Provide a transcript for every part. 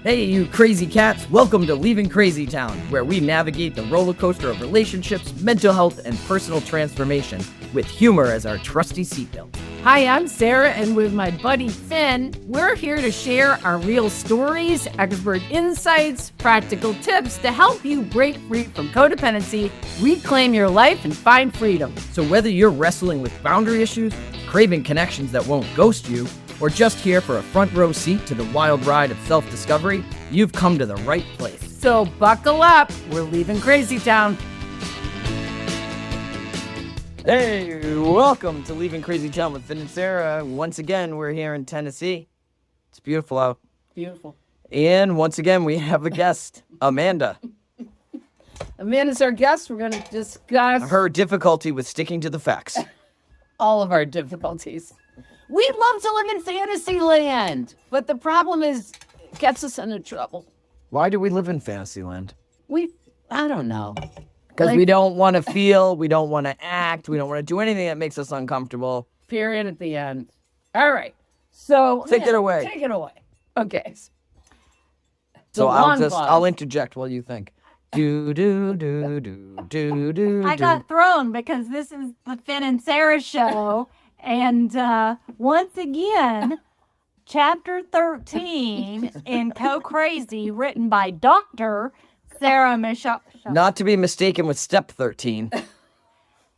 Hey, you crazy cats! Welcome to Leaving Crazy Town, where we navigate the roller coaster of relationships, mental health, and personal transformation with humor as our trusty seatbelt. Hi, I'm Sarah, and with my buddy Finn, we're here to share our real stories, expert insights, practical tips to help you break free from codependency, reclaim your life, and find freedom. So whether you're wrestling with boundary issues, craving connections that won't ghost you, or just here for a front row seat to the wild ride of self-discovery, you've come to the right place. So buckle up, we're leaving Crazy Town. Hey, welcome to Leaving Crazy Town with Finn and Sarah. Once again, we're here in Tennessee. It's beautiful out. Beautiful. And once again, we have a guest, Amanda. Amanda's our guest. We're going to discuss Her difficulty with sticking to the facts. all of our difficulties. We love to live in Fantasyland, but the problem is, it gets us into trouble. Why do we live in Fantasyland? I don't know. Because we don't want to feel, we don't want to act, we don't want to do anything that makes us uncomfortable. Period at the end. All right. So Take it away. Take it away. Okay. So I'll interject while you think. Do. I got thrown because this is the Finn and Sarah show. And once again, chapter 13 in Co Crazy, written by Dr. Sarah Michelle. Not to be mistaken with Step 13.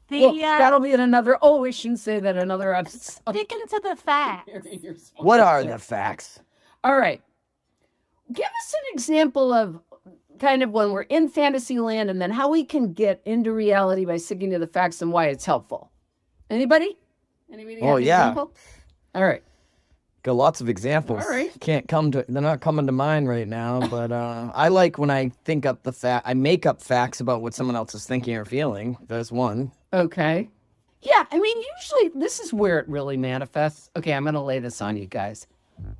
That'll be in another. Oh, we shouldn't say that another episode. Sticking to the facts. What are the facts? All right. Give us an example of kind of when we're in Fantasyland and then how we can get into reality by sticking to the facts and why it's helpful. Anybody? Anybody Oh, yeah. Example? All right. Got lots of examples. All right. They're not coming to mind right now, but I like when I think up I make up facts about what someone else is thinking or feeling. There's one. Okay. Yeah, I mean, usually this is where it really manifests. Okay, I'm going to lay this on you guys.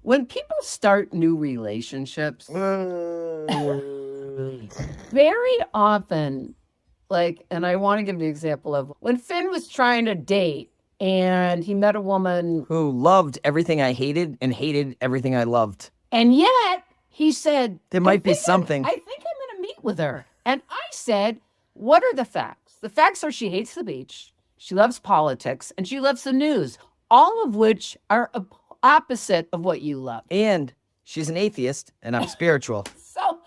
When people start new relationships, very often, and I want to give the example of when Finn was trying to date and he met a woman who loved everything I hated and hated everything I loved. And yet he said, there might be something. I think I'm going to meet with her. And I said, what are the facts? The facts are she hates the beach, she loves politics, and she loves the news, all of which are opposite of what you love. And she's an atheist, and I'm spiritual. So, all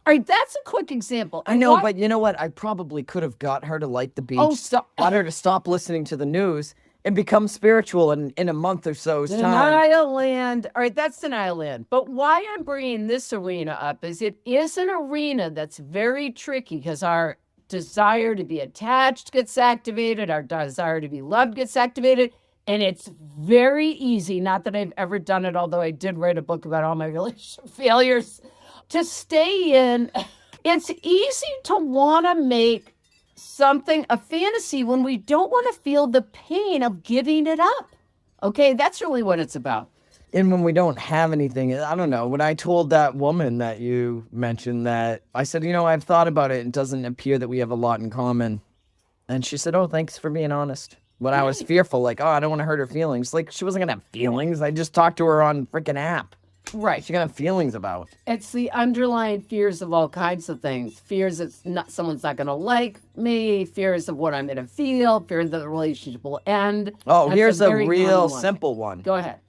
right, that's a quick example. I know, but you know what? I probably could have got her to like the beach, got her to stop listening to the news, and become spiritual in a month or so's time. Denial land. All right, that's denial land. But why I'm bringing this arena up is it is an arena that's very tricky because our desire to be attached gets activated, our desire to be loved gets activated, and it's very easy, not that I've ever done it, although I did write a book about all my relationship failures, to stay in. It's easy to want to make something a fantasy when we don't want to feel the pain of giving it up. Okay, that's really what it's about. And when we don't have anything, I don't know, when I told that woman that you mentioned that, I said, I've thought about it. It doesn't appear that we have a lot in common. And she said, oh, thanks for being honest. When I was fearful, I don't want to hurt her feelings. She wasn't going to have feelings. I just talked to her on freaking app. Right. She's going to have feelings about. It's the underlying fears of all kinds of things. Fears that someone's not going to like me, fears of what I'm going to feel, fears that the relationship will end. Oh, here's a real simple one. Go ahead.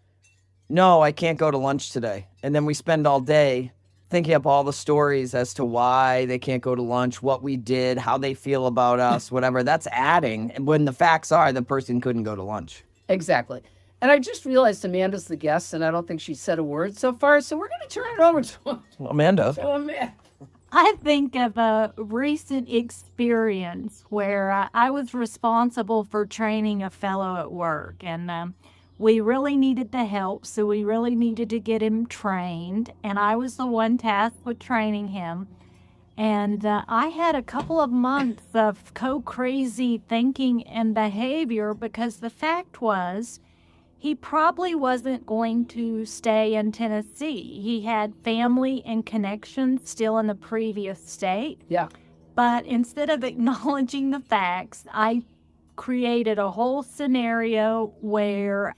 No, I can't go to lunch today. And then we spend all day thinking up all the stories as to why they can't go to lunch, what we did, how they feel about us, whatever. That's adding. And when the facts are, the person couldn't go to lunch. Exactly. And I just realized Amanda's the guest, and I don't think she said a word so far, so we're going to turn it over to Amanda. I think of a recent experience where I was responsible for training a fellow at work, and we really needed the help, so we really needed to get him trained, and I was the one tasked with training him. And I had a couple of months of co-crazy thinking and behavior because the fact was he probably wasn't going to stay in Tennessee. He had family and connections still in the previous state. Yeah. But instead of acknowledging the facts, I created a whole scenario where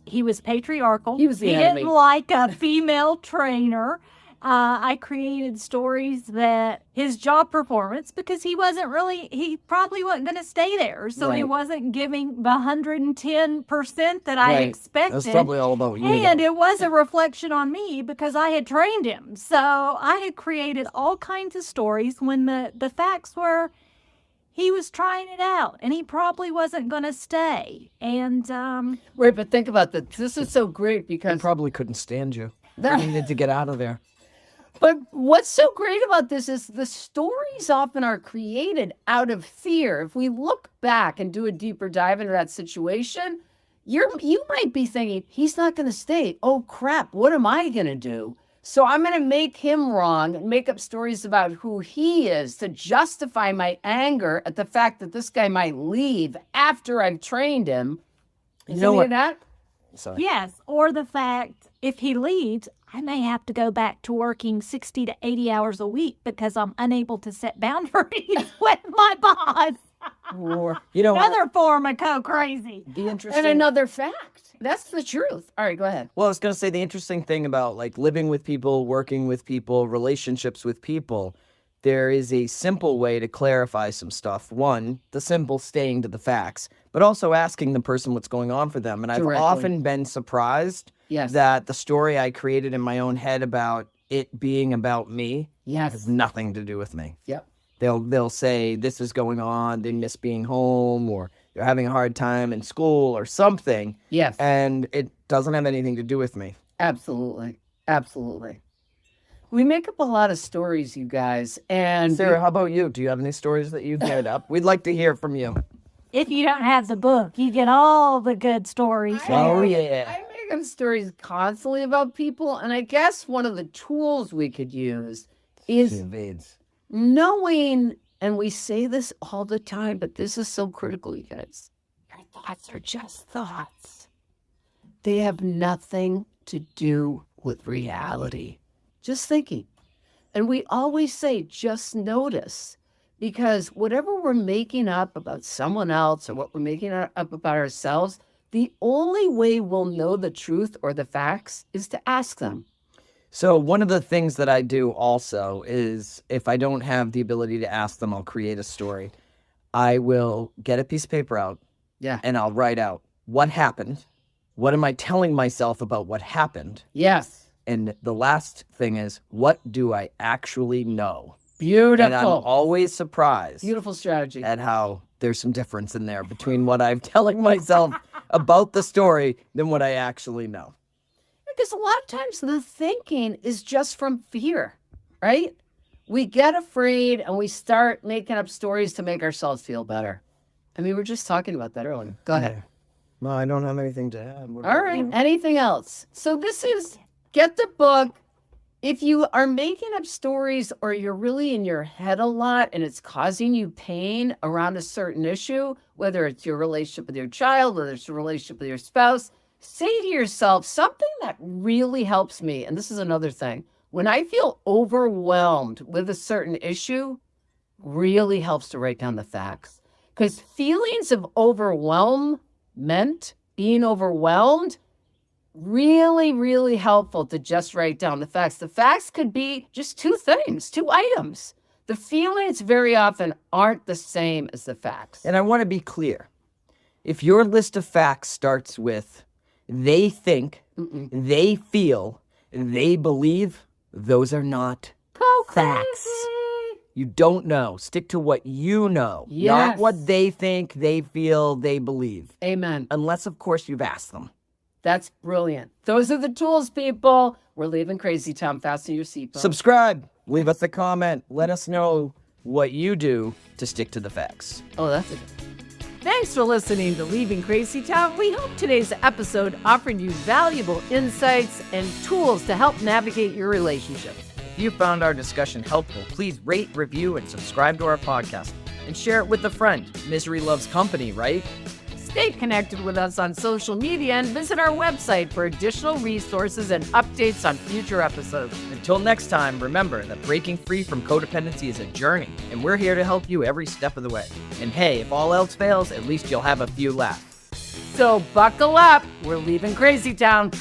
he was patriarchal. He was the enemy. Didn't like a female trainer. I created stories that his job performance, because he probably wasn't going to stay there. So he Right. wasn't giving the 110% that I Right. expected. That's probably all about you. And though. it was a reflection on me because I had trained him. So I had created all kinds of stories when the facts were he was trying it out and he probably wasn't going to stay. And Right, but think about this. This is so great He because probably couldn't stand you. He needed to get out of there. But what's so great about this is the stories often are created out of fear. If we look back and do a deeper dive into that situation, you might be thinking, he's not going to stay. Oh, crap. What am I going to do? So I'm going to make him wrong and make up stories about who he is to justify my anger at the fact that this guy might leave after I've trained him. You know what? That? Sorry. yes, or the fact if he leaves, I may have to go back to working 60 to 80 hours a week because I'm unable to set boundaries with my boss. Or You know what? Another form of crazy. The interesting. and another fact. That's the truth. All right, go ahead. Well, I was going to say the interesting thing about like living with people, working with people, relationships with people, there is a simple way to clarify some stuff. One, the simple staying to the facts, but also asking the person what's going on for them. And I've Directly. often been surprised Yes. that the story I created in my own head about it being about me has Yes. nothing to do with me. Yep. They'll say this is going on, they miss being home, or they're having a hard time in school or something, Yes. and it doesn't have anything to do with me. Absolutely. Absolutely. We make up a lot of stories, you guys. And Sarah, how about you? Do you have any stories that you've made up? We'd like to hear from you. If you don't have the book, you get all the good stories. Oh, there. yeah. I make up stories constantly about people. And I guess one of the tools we could use is Invades. knowing, and we say this all the time, but this is so critical, you guys. Your thoughts are just thoughts. They have nothing to do with reality. Just thinking. And we always say, just notice. Because whatever we're making up about someone else or what we're making up about ourselves, the only way we'll know the truth or the facts is to ask them. So one of the things that I do also is if I don't have the ability to ask them, I'll create a story. I will get a piece of paper out Yeah. and I'll write out what happened. What am I telling myself about what happened? Yes. And the last thing is, what do I actually know? Beautiful. And I'm always surprised Beautiful strategy. at how there's some difference in there between what I'm telling myself about the story than what I actually know. Because a lot of times the thinking is just from fear, right? We get afraid and we start making up stories to make ourselves feel better. I mean, we were just talking about that earlier. Go ahead. No, I don't have anything to add. What All about right. you? Anything else? So this is get the book. If you are making up stories or you're really in your head a lot and it's causing you pain around a certain issue, whether it's your relationship with your child, whether it's your relationship with your spouse, say to yourself something that really helps me. And this is another thing. When I feel overwhelmed with a certain issue, really helps to write down the facts. Because feelings of overwhelmment, being overwhelmed, really, really helpful to just write down the facts. The facts could be just two things, two items. The feelings very often aren't the same as the facts. And I want to be clear. If your list of facts starts with they think, they feel, they believe, those are not Go facts. crazy. You don't know. Stick to what you know, Yes. not what they think, they feel, they believe. Amen. Unless, of course, you've asked them. That's brilliant. Those are the tools, people. We're leaving Crazy Town. Fasten your seatbelt. Subscribe. Leave us a comment. Let us know what you do to stick to the facts. Oh, that's it. Thanks for listening to Leaving Crazy Town. We hope today's episode offered you valuable insights and tools to help navigate your relationships. If you found our discussion helpful, please rate, review, and subscribe to our podcast. And share it with a friend. Misery loves company, right? Stay connected with us on social media and visit our website for additional resources and updates on future episodes. Until next time, remember that breaking free from codependency is a journey, and we're here to help you every step of the way. And hey, if all else fails, at least you'll have a few laughs. So buckle up. We're leaving Crazy Town.